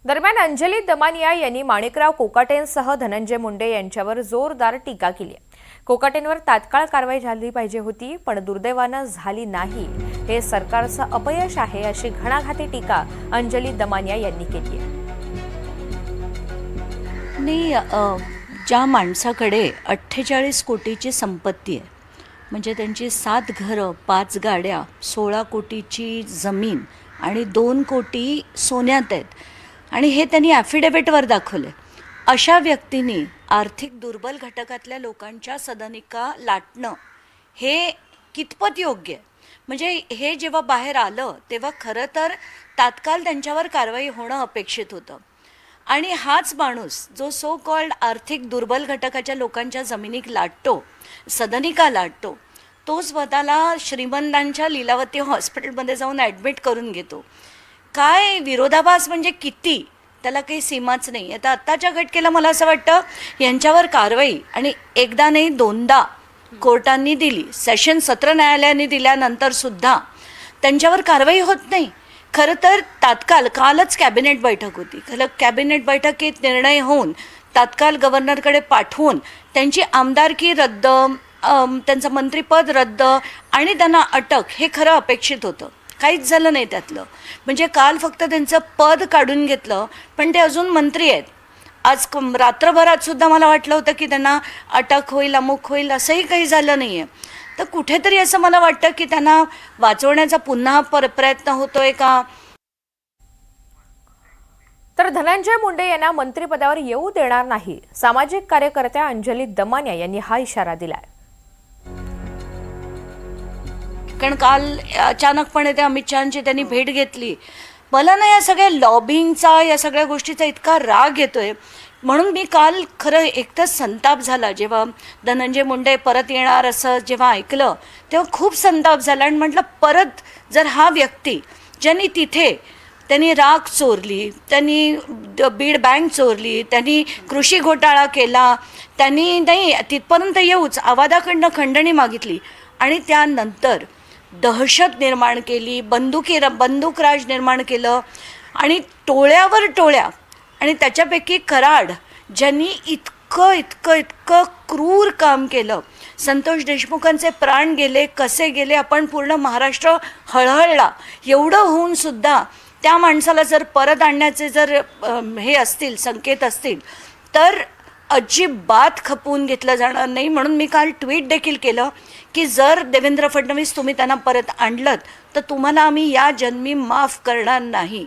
दरम्यान अंजली दमानिया यांनी माणिकराव कोकाटेंसह धनंजय मुंडे यांच्यावर जोरदार टीका केली आहे. कोकाटेंवर तात्काळ कारवाई झाली पाहिजे होती, पण दुर्दैवानं झाली नाही. हे सरकारचं अपयश आहे, अशी घणाघाती टीका अंजली दमानिया यांनी केली आहे. ज्या माणसाकडे 48 कोटीची संपत्ती आहे, म्हणजे त्यांची 7 घरं, 5 गाड्या, 16 कोटीची जमीन आणि 2 कोटी सोन्यात आहेत, आणि हे त्यांनी ॲफिडेव्हिटवर दाखवले. अशा व्यक्तींनी आर्थिक दुर्बल घटकातल्या लोकांच्या सदनिका लाटणं हे कितपत योग्य आहे? म्हणजे हे जेव्हा बाहेर आलं तेव्हा खरं तर तात्काळ त्यांच्यावर कारवाई होणं अपेक्षित होतं. आणि हाच माणूस जो सो कॉल्ड आर्थिक दुर्बल घटकाच्या लोकांच्या जमिनीक लाटतो, सदनिका लाटतो, तो स्वतःला श्रीमंतांच्या लीलावती हॉस्पिटलमध्ये जाऊन ॲडमिट करून घेतो. काय विरोधाभास, म्हणजे किती, त्याला काही सीमाच नाही. आता आत्ताच्या घटकेला मला असं वाटतं यांच्यावर कारवाई, आणि एकदा नाही दोनदा कोर्टांनी दिली, सेशन सत्र न्यायालयाने दिल्यानंतर सुद्धा त्यांच्यावर कारवाई होत नाही. खरं तर तात्काळ कालच कॅबिनेट बैठक होती. कॅबिनेट बैठकीत निर्णय होऊन तात्काळ गव्हर्नरकडे पाठवून त्यांची आमदारकी रद्द, त्यांचं मंत्रिपद रद्द आणि त्यांना अटक, हे खरं अपेक्षित होतं. काहीच झालं नाही त्यातलं. म्हणजे काल फक्त त्यांचं पद काढून घेतलं, पण ते अजून मंत्री आहेत. आज रात्रभरात सुद्धा मला वाटलं होतं की त्यांना अटक होईल, अमुक होईल, असंही काही झालं नाही आहे. तर कुठेतरी असं मला वाटतं की त्यांना वाचवण्याचा पुन्हा प्रयत्न होतोय का? तर धनंजय मुंडे यांना मंत्रिपदावर येऊ देणार नाही. सामाजिक कार्यकर्त्या अंजली दमानिया यांनी हा इशारा दिलाय. कारण काल अचानकपणे ते अमित शहांची त्यांनी भेट घेतली. मला ना या सगळ्या लॉबिंगचा, या सगळ्या गोष्टीचा इतका राग येतोय. म्हणून मी काल खरं एकतर संताप झाला जेव्हा धनंजय मुंडे परत येणार असं जेव्हा ऐकलं, तेव्हा खूप संताप झाला. आणि म्हटलं, परत जर हा व्यक्ती ज्यांनी तिथे त्यांनी राख चोरली, त्यांनी बीड बँक चोरली, त्यांनी कृषी घोटाळा केला, त्यांनी नाही तिथपर्यंत येऊच आवादाकडनं खंडणी मागितली, आणि त्यानंतर दहशत निर्माण केली, बंदूकराज निर्माण केलं, आणि टोळ्यावर टोळ्या, आणि त्याच्यापैकी कराड ज्यांनी इतकं क्रूर काम केलं. संतोष देशमुखांचे प्राण गेले, कसे गेले, आपण पूर्ण महाराष्ट्र हळहळला. एवढं होऊन सुद्धा त्या माणसाला जर परत आणण्याचे जर हे असतील, संकेत असतील, तर अजिबात खपवून घेतलं जाणार नाही. म्हणून मी काल ट्विट देखील केलं की जर देवेंद्र फडणवीस तुम्ही त्यांना परत आणलं तर तुम्हाला आम्ही या जन्मी माफ करणार नाही.